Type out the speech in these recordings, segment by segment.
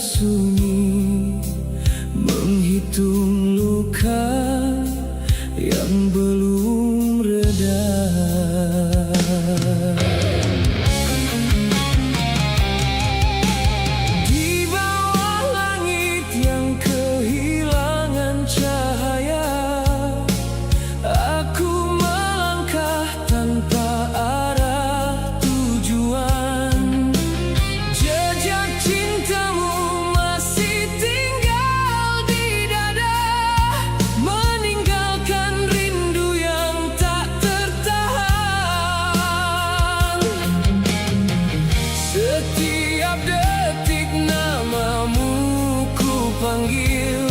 sunyi, menghitung luka yang belum reda. Di bawah langit yang kehilangan cahaya, aku melangkah tanpa arah tujuan. Jejak cintamu masih tinggal di dada, meninggalkan rindu yang tak tertahan. Setiap detik namamu ku panggil,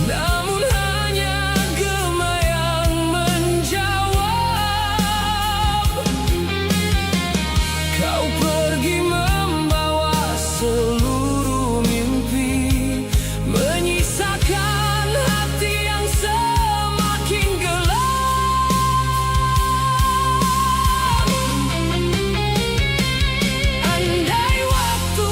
namun hanya gema yang menjawab. Kau pergi membawa seluruh mimpi, menyisakan hati yang semakin gelap. Andai waktu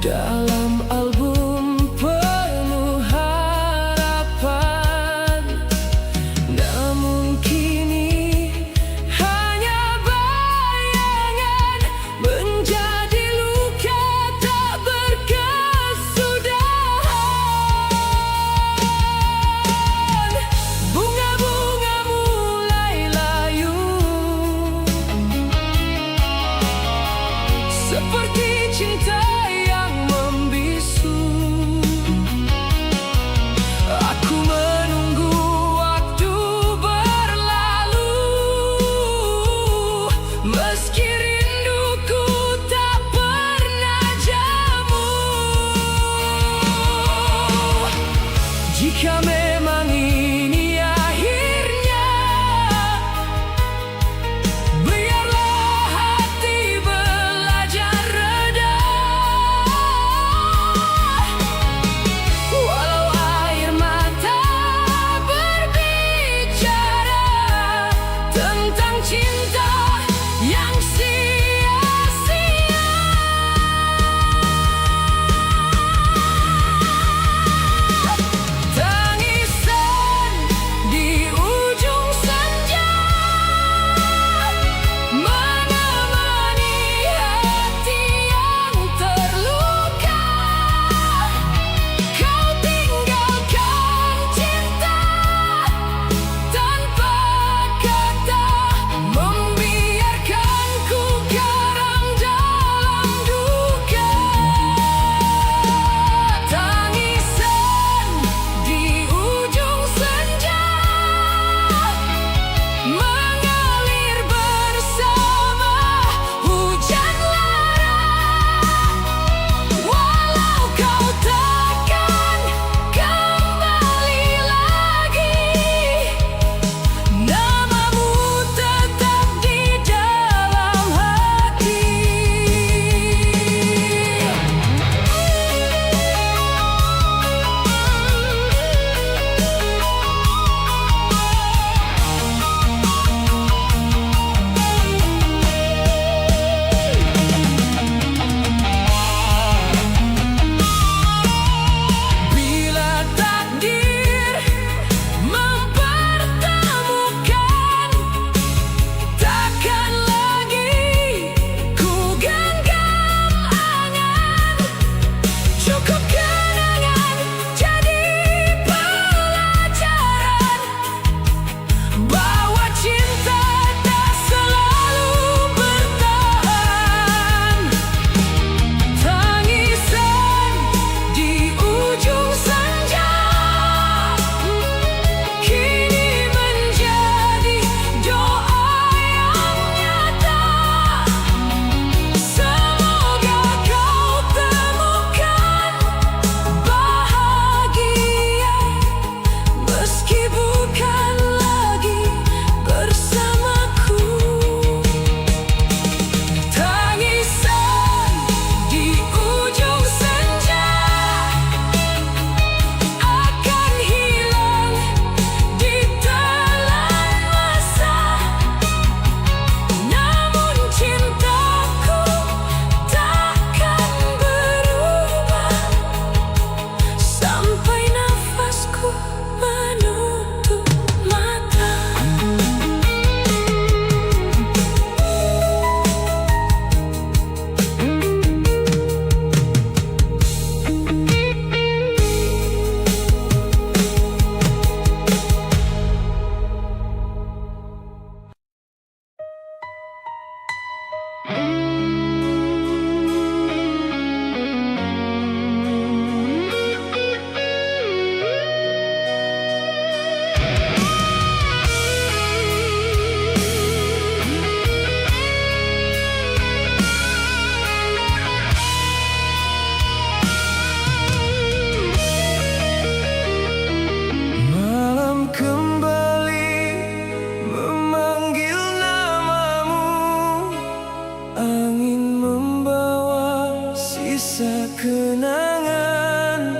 dalam album penuh harapan. Namun kini hanya bayangan, menjadi luka tak berkesudahan. Bunga-bunga mulai layu, seperti cinta yang membisu. Aku menunggu waktu berlalu, meski rinduku tak pernah jemu. Jika memang ini akhirnya, biarlah hati belajar reda. Walau air mata berbicara tentang cinta yang sia-sia. Tangisan di ujung senja menemani hati yang terluka. Kau tinggalkan cinta tanpa kata, membiarkanku garang dalam duka. Tangisan di ujung senja mengalir bersama hujan lara. Walau kau takkan kembali lagi, namamu tetap di dalam hati. Bila takdir mempertemukan, takkan lagi ku genggam angan. Cukup kenangan jadi pelajaran, bahwa cinta tak selalu bertahan. Tangisan di ujung senja kini menjadi doa yang nyata. Semoga kau temukan bahagia, meski bukan lagi bersamaku. Tangisan di ujung senja akan hilang ditelan masa. Namun cintaku takkan berubah sampai nafasku menutup mata. Malam kembali memanggil namamu, angin membawa sisa kenangan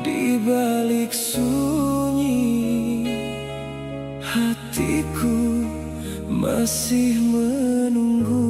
di balik sunyi. Hatiku masih menunggu.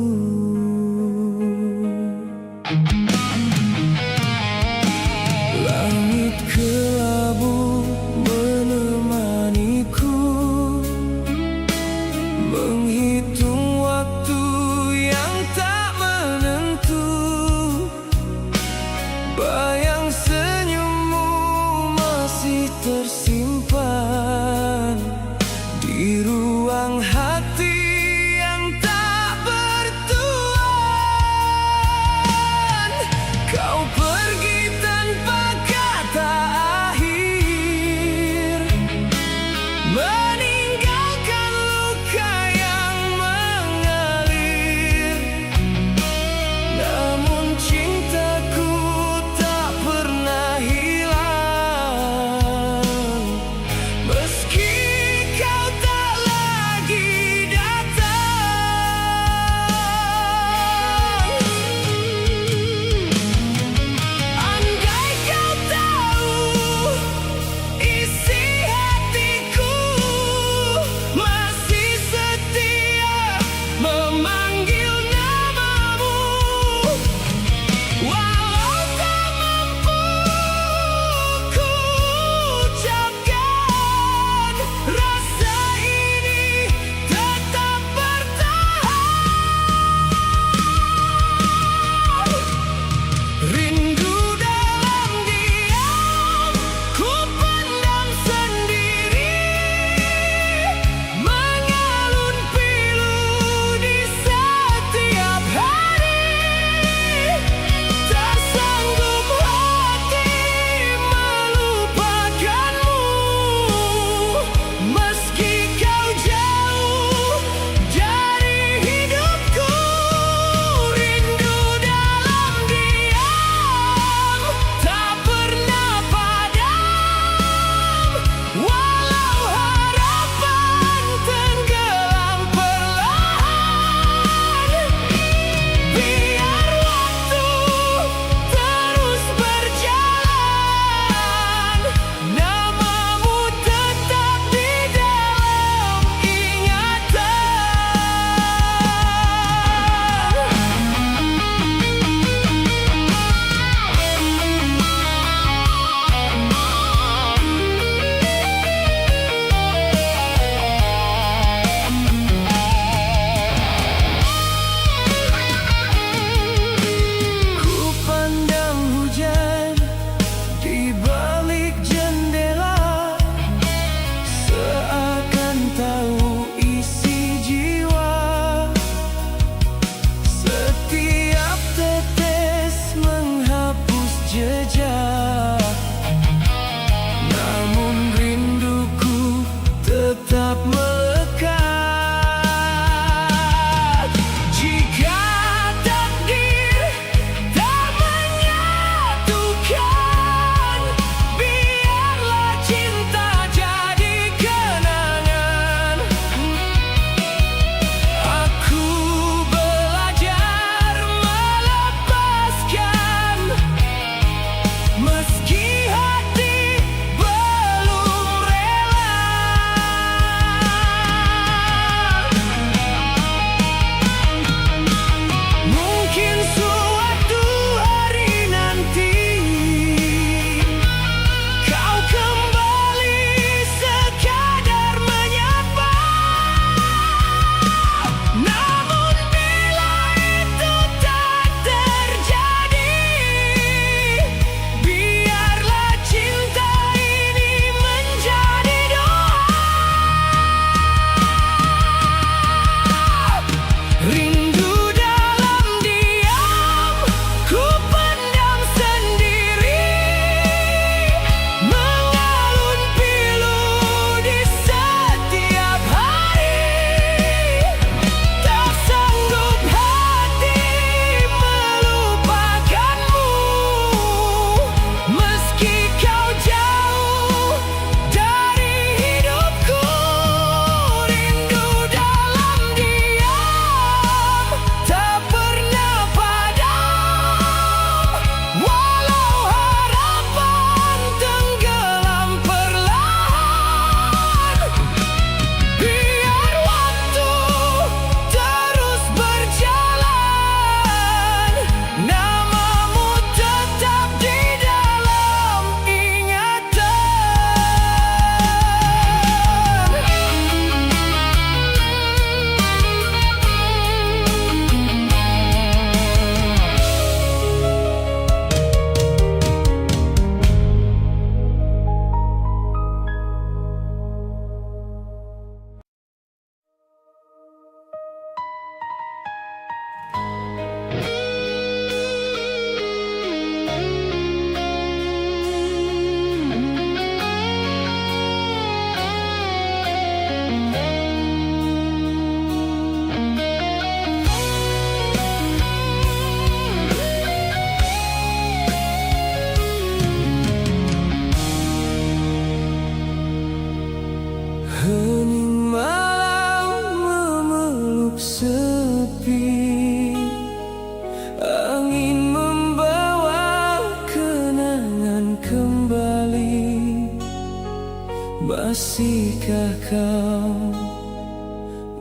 Masihkah kau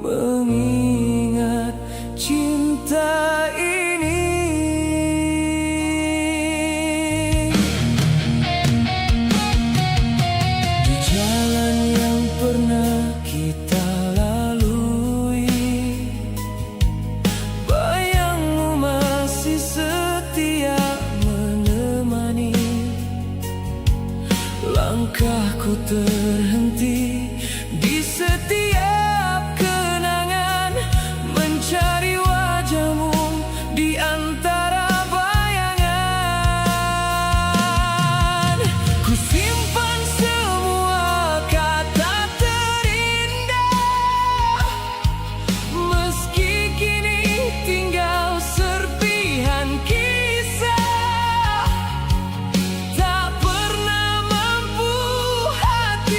mengingat cinta ini? Di jalan yang pernah kita lalui, bayangmu masih setia menemani. Langkahku terhenti di setiap kenangan, mencari wajahmu di antara bayangan. Ku simpan semua kata terindah, meski kini tinggal serpihan kisah. Tak pernah mampu hati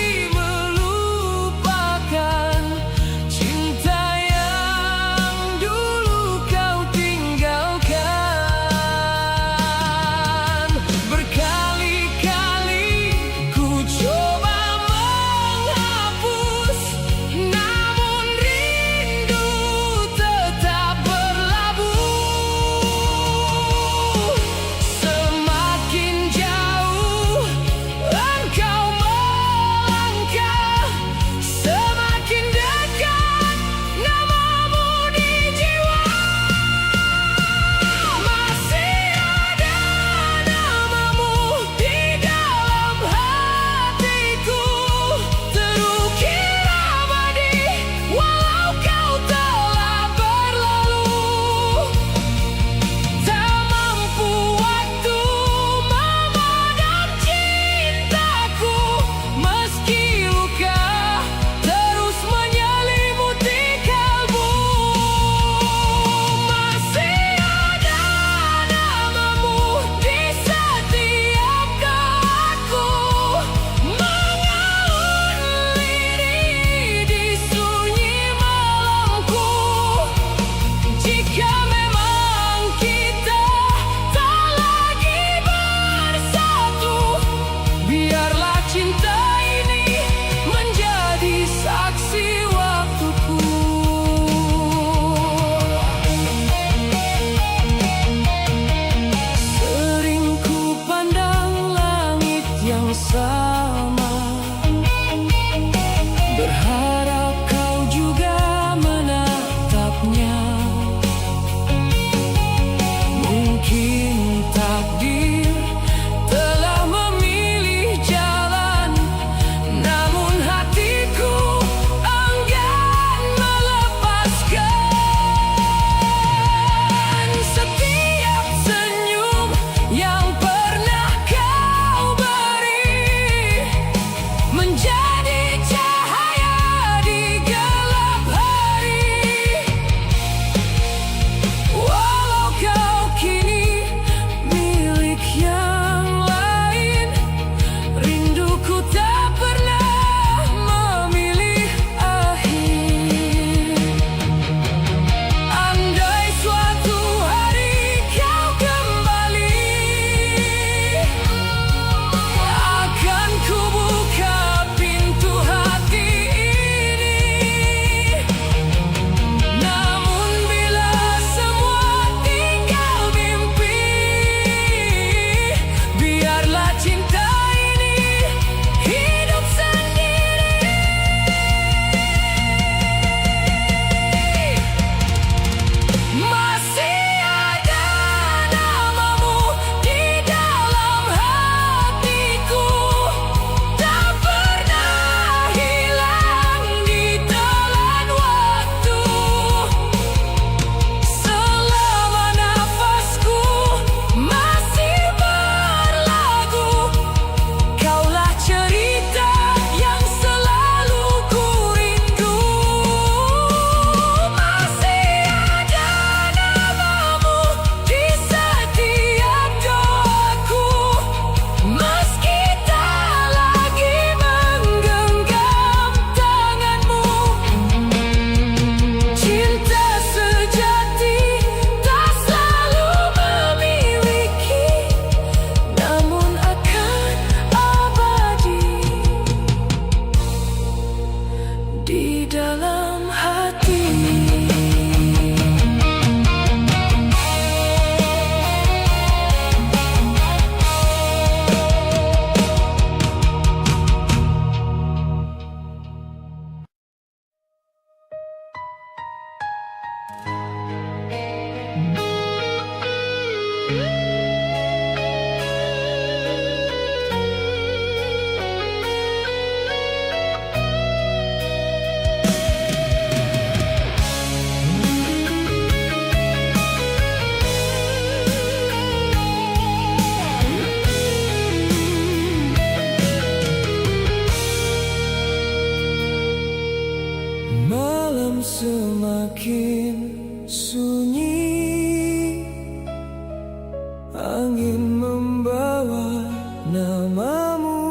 angin membawa namamu.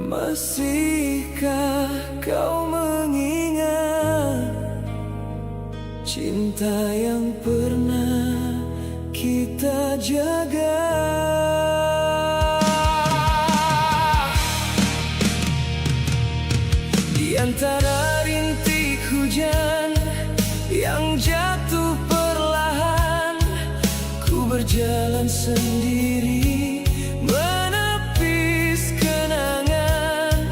Masihkah kau mengingat cinta yang pernah kita jaga? Di antara rintik hujan yang jatuh perlahan, ku berjalan sendiri menepis kenangan.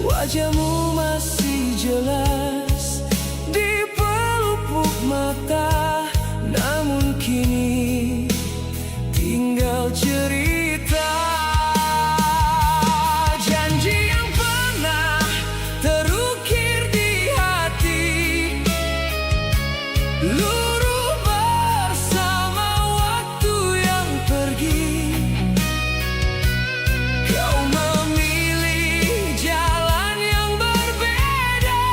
Wajahmu masih jelas di pelupuk mata, namun kini tinggal cerita. Janji yang pernah terukir di hati, luruh bersama waktu yang pergi. Kau memilih jalan yang berbeda,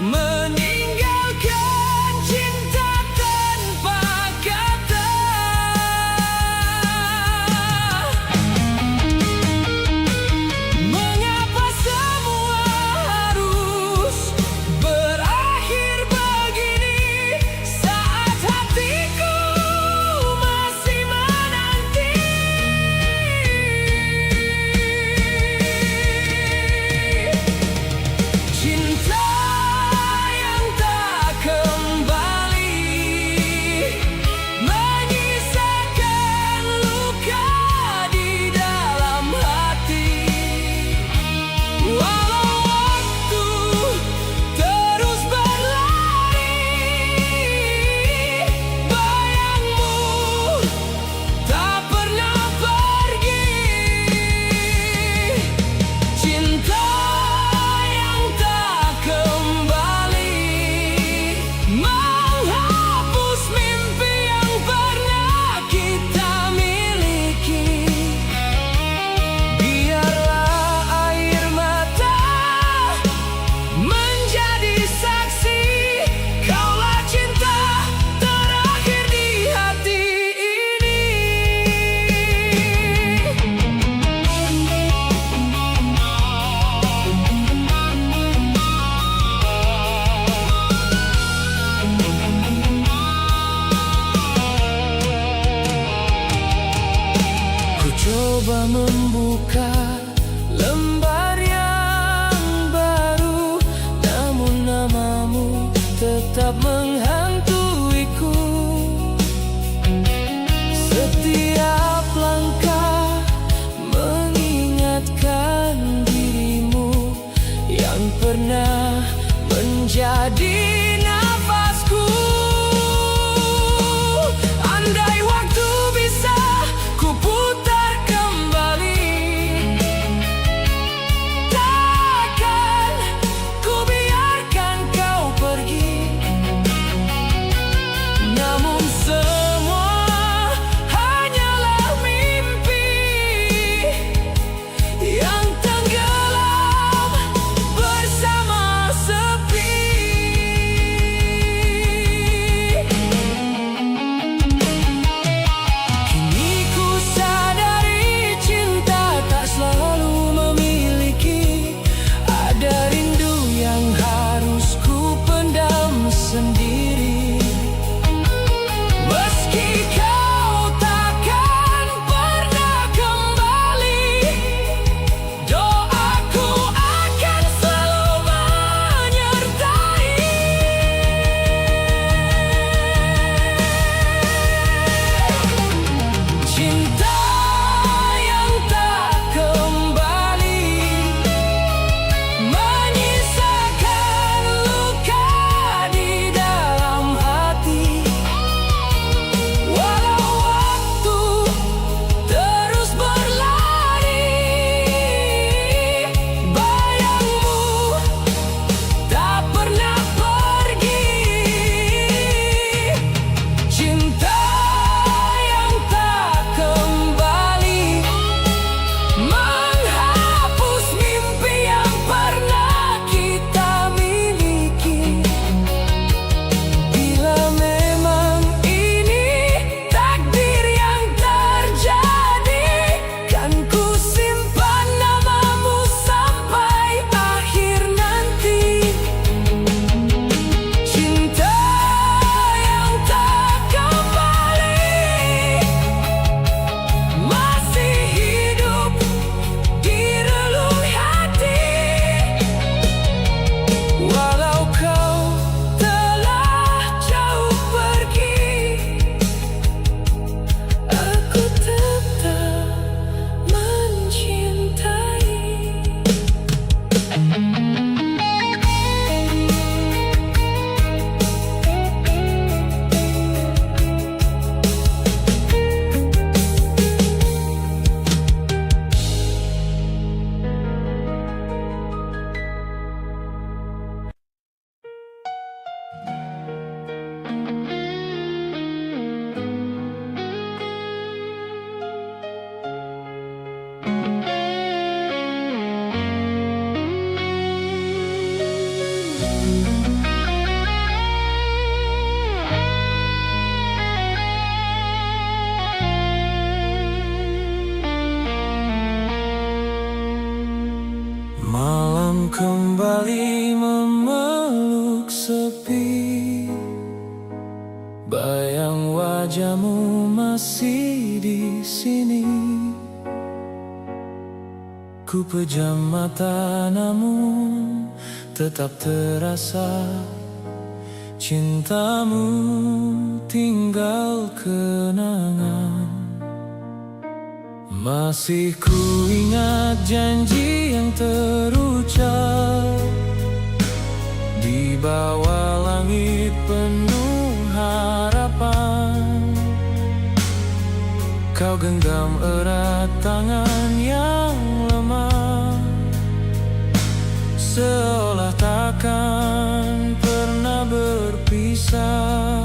meninggalkan cinta tanpa kata. Mengapa semua harus berakhir begini, saat hatiku masih menanti? Cinta yang tak kembali, menyisakan luka di dalam hati. Walau waktu terus berlari, bayangmu tak pernah pergi. Cinta yang tak kembali, menghapus mimpi yang pernah kita miliki. Biarlah air mata menjadi saksi, kaulah cinta terakhir di hati ini. Ku coba membuka lembar yang baru, namun namamu tetap menghantuiku. Setiap langkah mengingatkan dirimu yang pernah menjadi nafasku. Andai waktu bisa ku putar kembali, wajahmu masih di sini. Ku pejam mata namun tetap terasa cintamu tinggal kenangan. Masih ku ingat janji yang terucap di bawah langit penuh harapan. Kau genggam erat tangan yang lemah, seolah takkan pernah berpisah.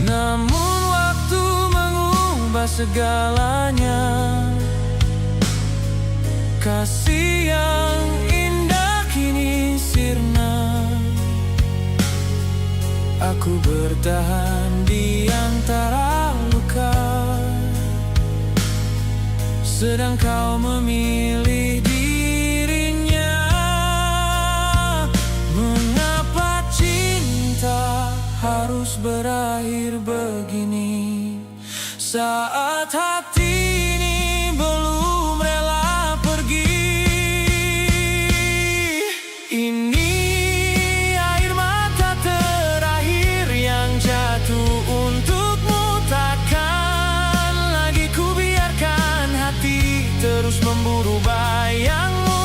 Namun waktu mengubah segalanya. Kasih yang indah kini sirna. Aku bertahan di antara luka, sedang kau memilih dirinya. Mengapa cinta harus berakhir begini, saat hati ini belum rela pergi? Ini air mata terakhir yang jatuh untukmu. Takkan lagi ku biarkan hati terus memburu bayangmu.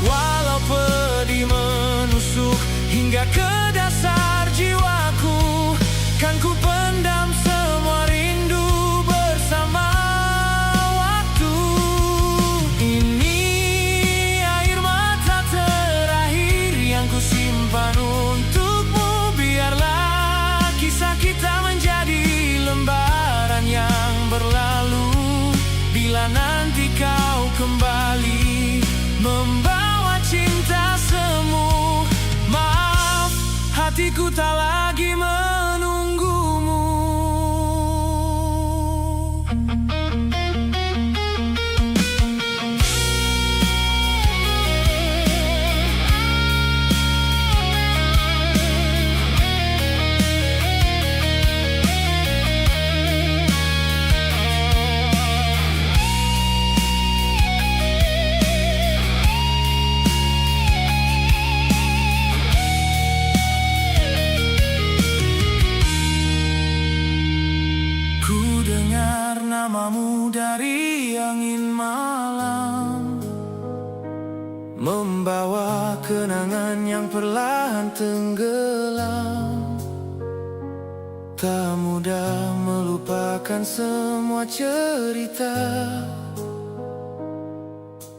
Walau pedih menusuk hingga ke dasar jiwaku, kan ku pendam semua rindu bersama waktu. Ini air mata terakhir yang ku simpan untukmu. Biarlah kisah kita menjadi lembaran yang berlalu. Bila nanti kau kembali membawa cinta semu, maaf, hatiku tak lagi menunggumu. Ku dengar namamu dari angin malam, membawa kenangan yang perlahan tenggelam. Tak mudah melupakan semua cerita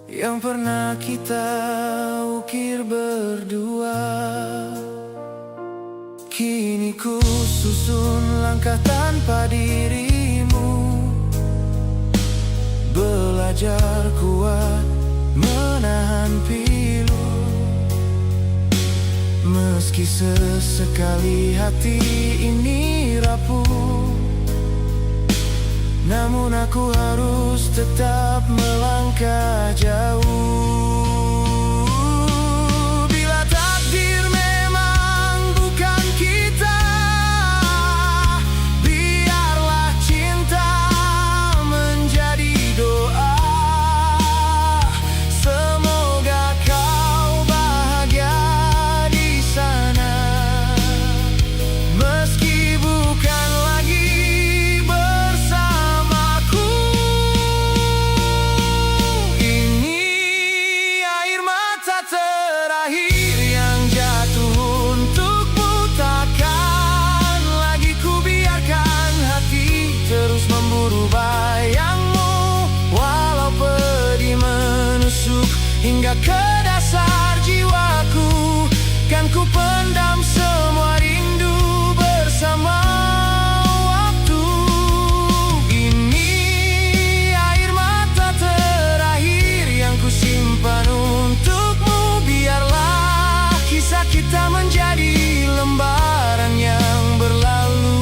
yang pernah kita ukir berdua. Kini ku susun langkah tanpa dirimu, belajar kuat menahan pilu. Meski sesekali hati ini rapuh, namun aku harus tetap melangkah jauh. Bila takdir memang bukan kita, biarlah cinta menjadi doa. Semoga kau bahagia di sana, meski bukan lagi bersamaku. Ini air mata terakhir yang jatuh untukmu. Takkan lagi ku biarkan hati terus memburu bayangmu. Walau pedih menusuk hingga ke dasar jiwaku, kan ku pendam semua rindu bersama waktu. Ini air mata terakhir yang ku simpan untukmu. Biarlah kisah kita menjadi lembaran yang berlalu.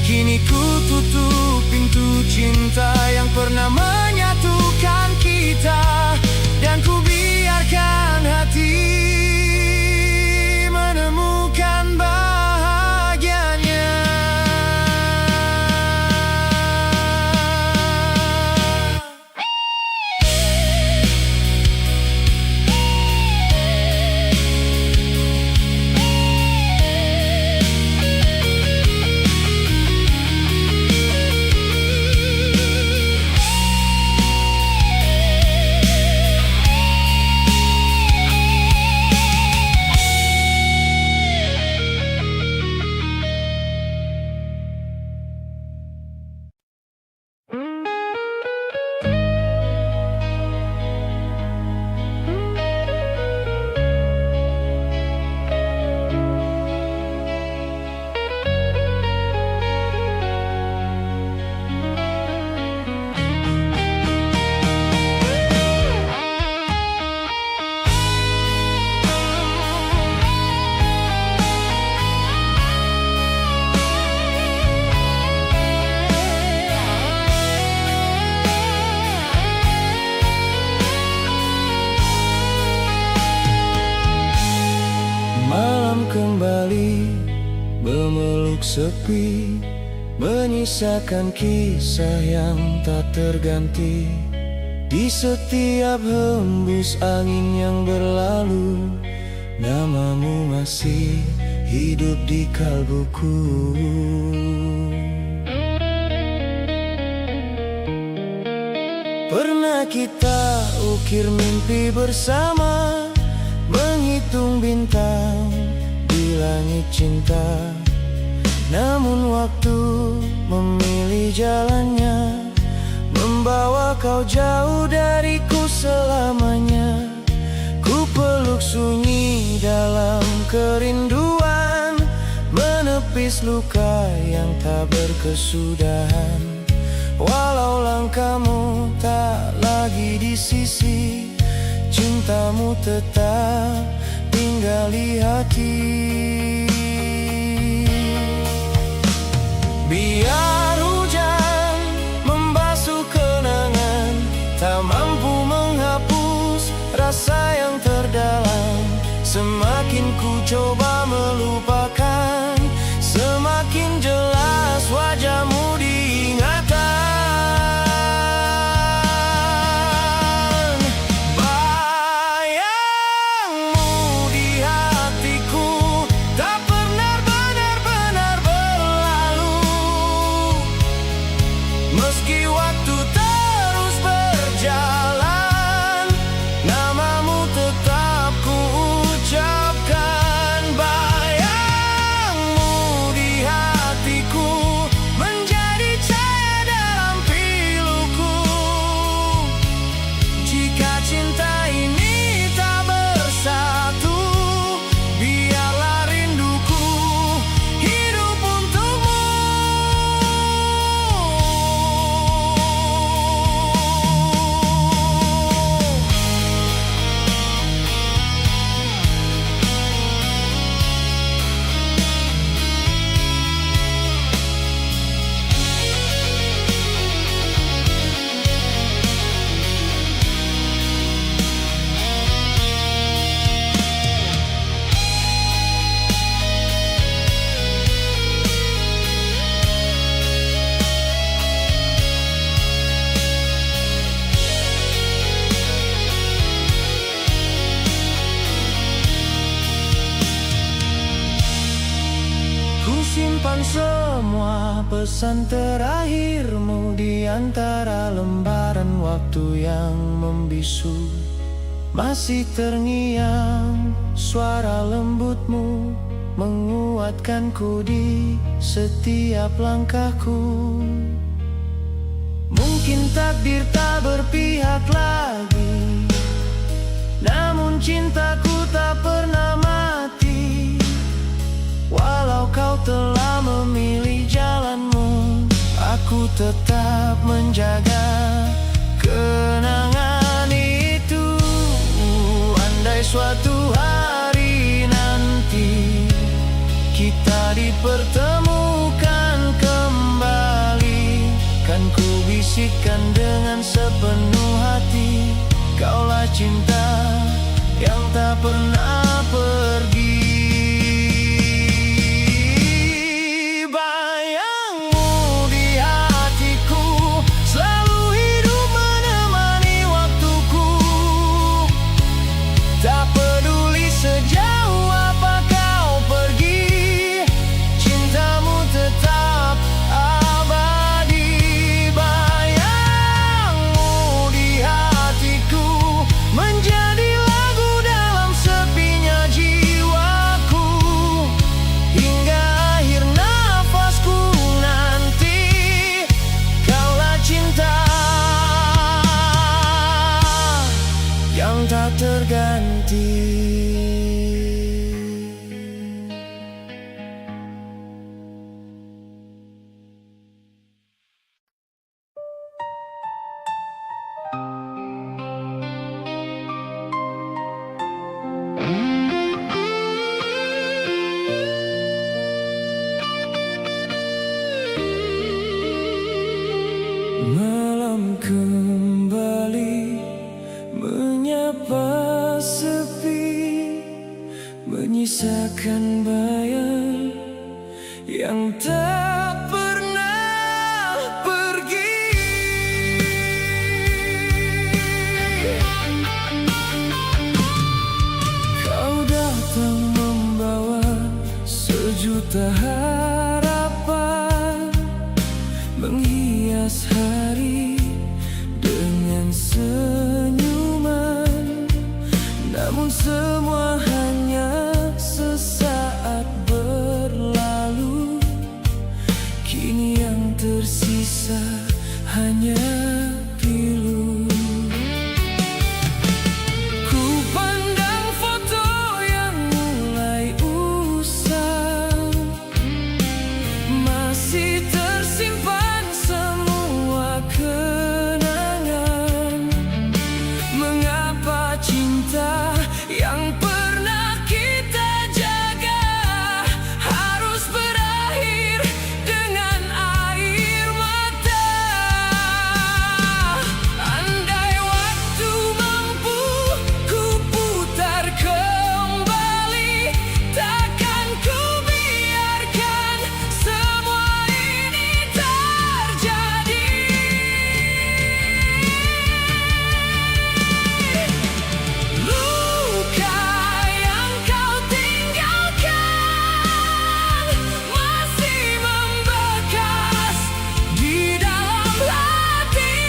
Kini ku tutup pintu cinta yang pernah menyatukan kita, dan ku biarkan hati menemukan bahagianya. sepi, menyisakan kisah yang tak terganti. Di setiap hembus angin yang berlalu, namamu masih hidup di kalbuku. Pernah kita ukir mimpi bersama, menghitung bintang di langit cinta. Namun waktu memilih jalannya, membawa kau jauh dariku selamanya. Ku peluk sunyi dalam kerinduan, menepis luka yang tak berkesudahan. Walau langkahmu tak lagi di sisi, cintamu tetap tinggal di hati. Biar hujan membasuh kenangan, tak mampu menghapus rasa yang terdalam. Semakin ku coba melupakan, semakin jelas wajahmu diingatan. Meski waktu terus berjalan, namamu tetap ku ucapkan. Bayangmu di hatiku, menjadi cahaya dalam piluku. Jika cinta ini tak bersatu, biarlah rinduku hidup untukmu. Simpan semua pesan terakhirmu di antara lembaran waktu yang membisu. Masih terngiang suara lembutmu, menguatkanku di setiap langkahku. Mungkin takdir tak berpihak lagi, namun cintaku tak pernah mati. Walau kau telah memilih jalanmu, aku tetap menjaga kenangan itu. Andai suatu hari nanti kita dipertemukan kembali, kan ku bisikkan dengan sepenuh hati, kaulah cinta yang tak pernah pergi. Tak peduli sejauh apa kau pergi, cintamu tetap abadi. Bayangmu di hatiku, menjadi lagu dalam sepinya Kini yang tersisa hanya pilu. Ku pandang foto yang mulai usang, masih tersimpan semua kenangan. Mengapa cinta yang pernah kita jaga harus berakhir dengan air mata? Andai waktu mampu ku putar kembali, takkan ku biarkan semua ini terjadi. Luka yang kau tinggalkan masih membekas di dalam hati.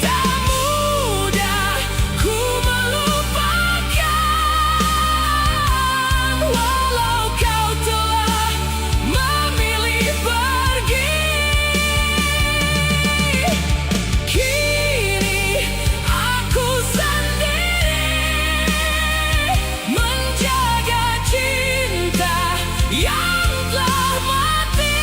Tak mudah ku melupakan, walau kau telah memilih pergi. Kini aku sendiri menjaga cinta yang telah mati.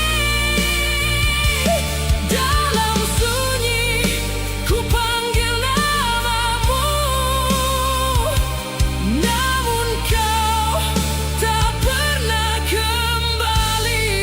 Dalam sunyi ku panggil namamu, namun kau tak pernah kembali.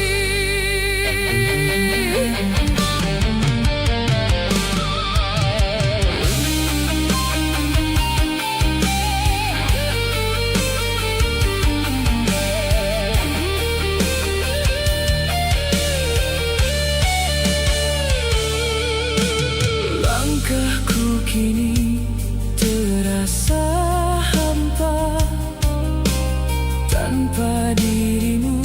Langkahku kini terasa hampa tanpa dirimu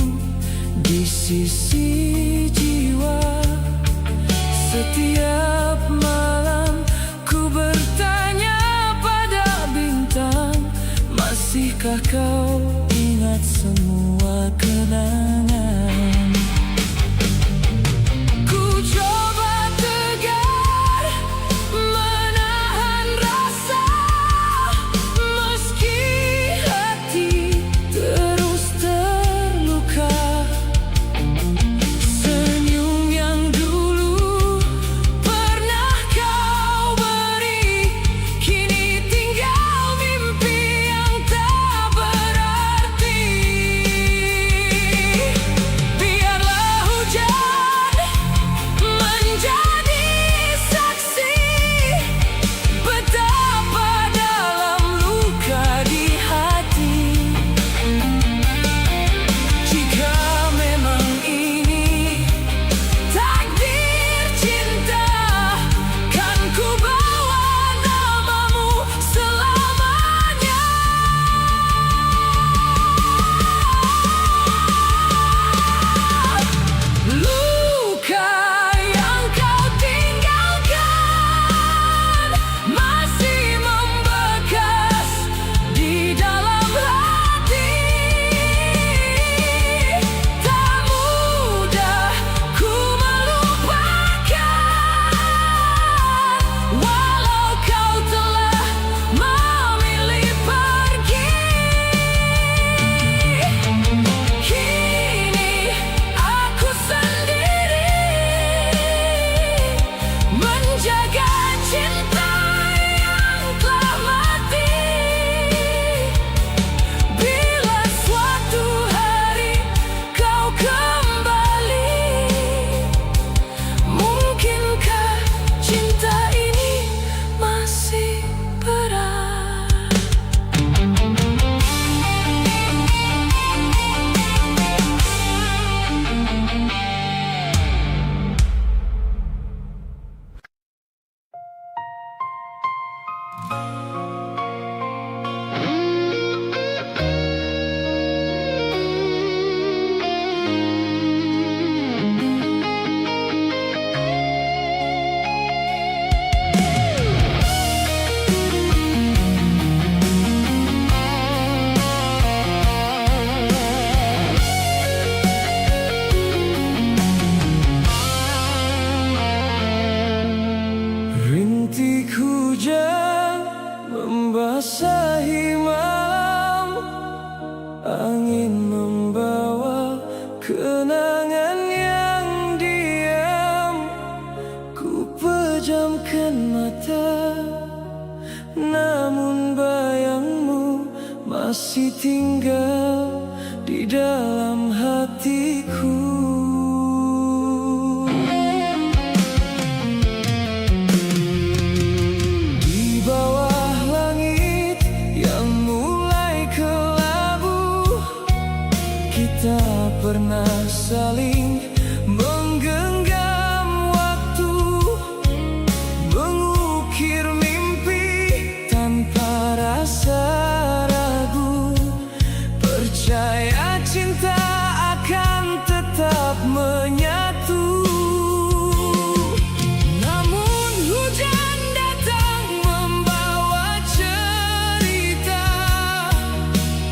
di sisi jiwa. Setiap malam ku bertanya pada bintang, masihkah kau ingat semua kenangan? Ku coba tegar menahan rasa, meski hati terus terluka. Senyum yang dulu pernah kau beri, kini tinggal mimpi yang tak berarti. kenangan yang diam. Ku pejamkan mata, namun bayangmu masih tinggal di dalam hatiku. Di bawah langit yang mulai kelabu, kita pernah saling menggenggam waktu, mengukir mimpi tanpa rasa ragu. Percaya cinta akan tetap menyatu. Namun hujan datang membawa cerita,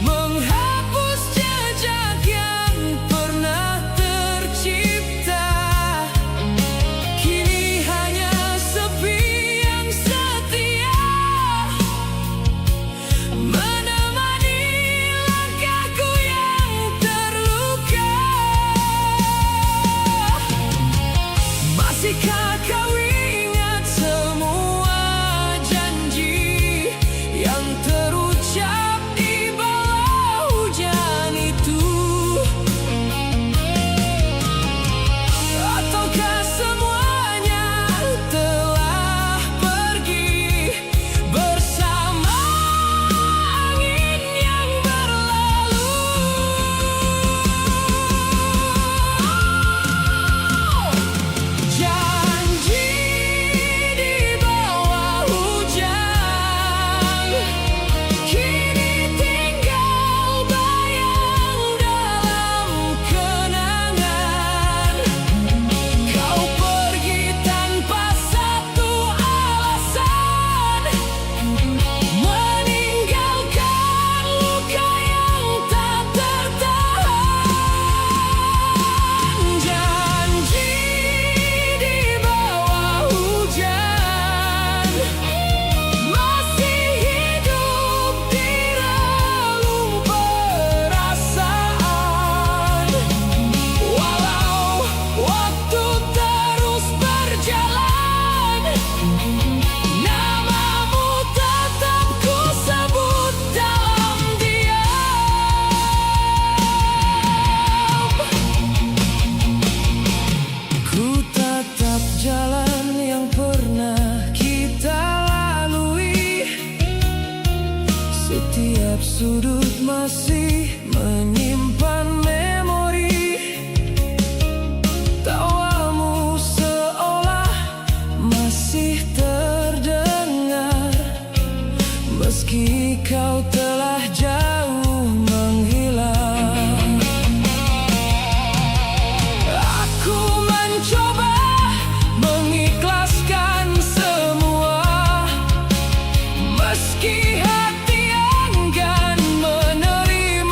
menghapus jejak yang pernah tercipta. Kini hanya sepi yang setia menemani langkahku yang terluka. Masihkah kau ingat semua janji yang terucap di bawah hujan itu? Ataukah semuanya telah pergi bersama angin yang berlalu? Janji di bawah hujan kini tinggal bayang dalam kenangan. Kau pergi tanpa satu alasan, meninggalkan luka yang tak tertahan. Janji di bawah hujan masih hidup di relung perasaan. Walau waktu terus berjalan, namamu tetap ku sebut dalam diam. Ku tatap jalan yang pernah kita lalui, setiap sudut masih menyimpan memori. Tawamu seolah masih terdengar, meski kau telah jauh menghilang. Aku mencoba mengikhlaskan semua, meski hati enggan menerima.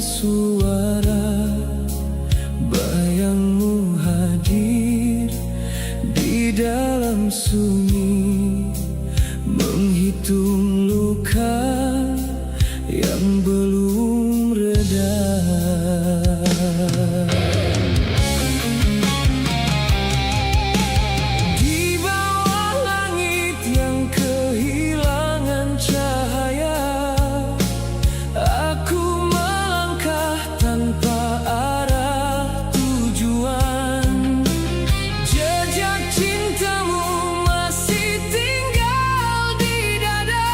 suara bayangmu hadir di dalam sunyi, menghitung luka yang belum reda. Di bawah langit yang kehilangan cahaya, aku melangkah tanpa arah tujuan. Jejak cintamu masih tinggal di dada,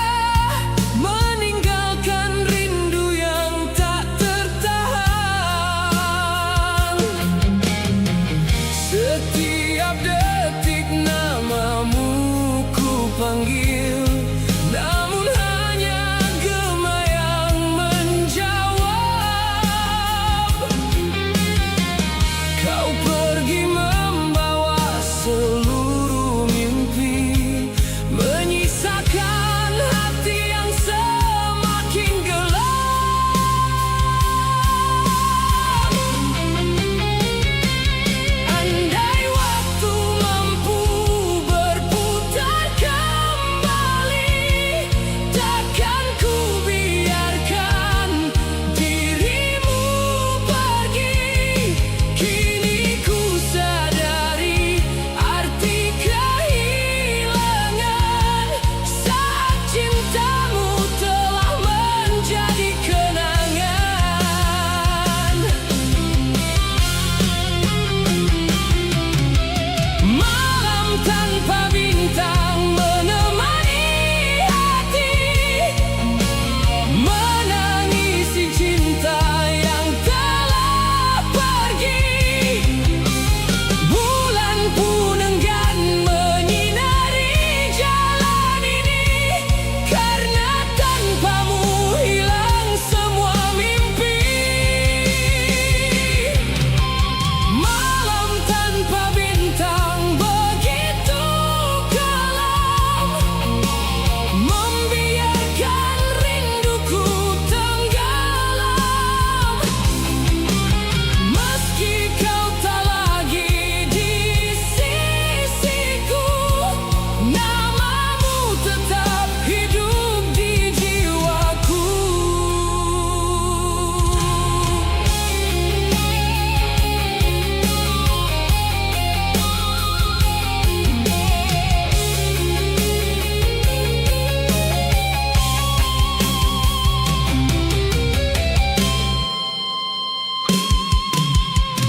meninggalkan rindu yang tak tertahan. Setiap detik namamu ku panggil, namun hanya gema yang menjawab. Kau pergi membawa seluruh mimpi, menyisakan hati yang semakin gelap. Andai waktu mampu berputar kembali, takkan ku biarkan dirimu pergi. Kini ku sadari arti kehilangan, saat cintamu telah menjadi kenangan. Malam tanpa bintang menemani hati, menangisi cinta yang telah pergi. Bulan pun enggan menyinari jalan ini, karena tanpamu hilang semua mimpi. Malam tanpa bintang begitu kelam, membiarkan rinduku tenggelam. Meski kau tak lagi di sisiku, namamu tetap hidup di jiwaku.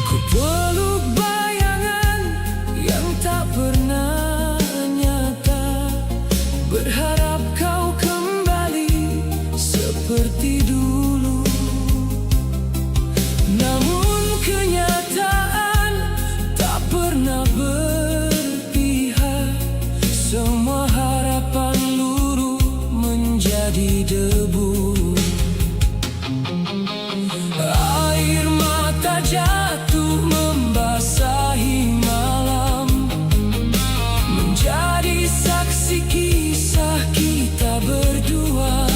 Ku peluk bayangan yang tak pernah nyata, berharap kau kembali seperti dulu. Namun kenyataan tak pernah berpihak, semua harapan luruh menjadi debu. Air mata jatuh membasahi malam, menjadi saksi kisah kita berdua.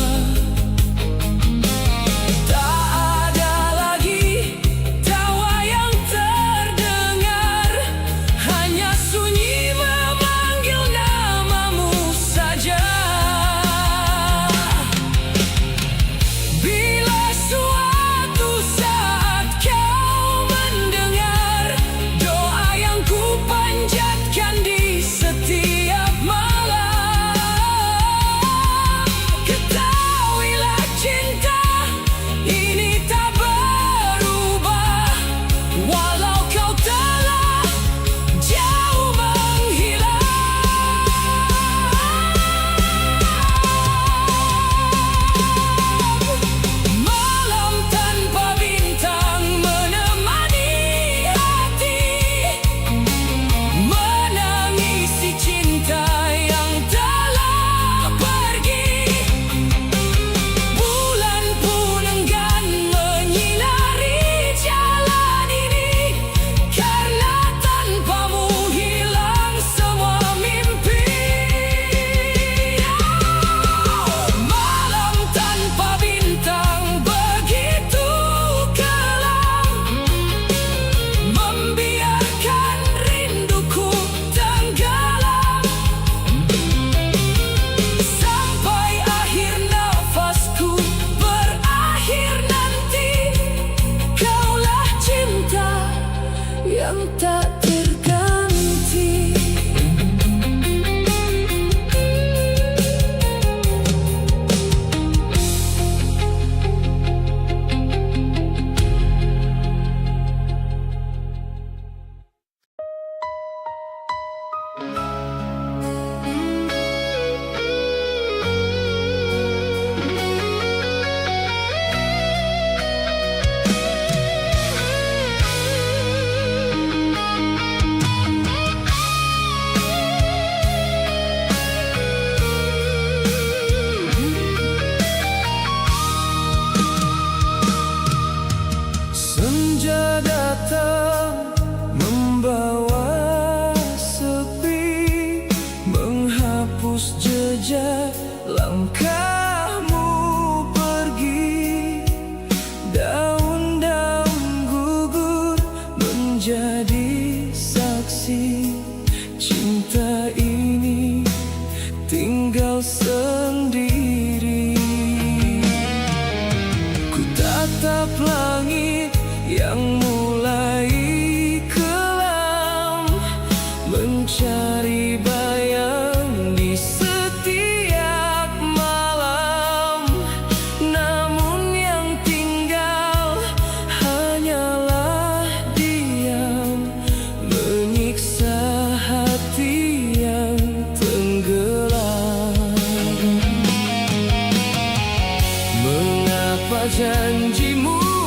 tinggal sendiri. Ku tatap langit yang mulai kelam, mencari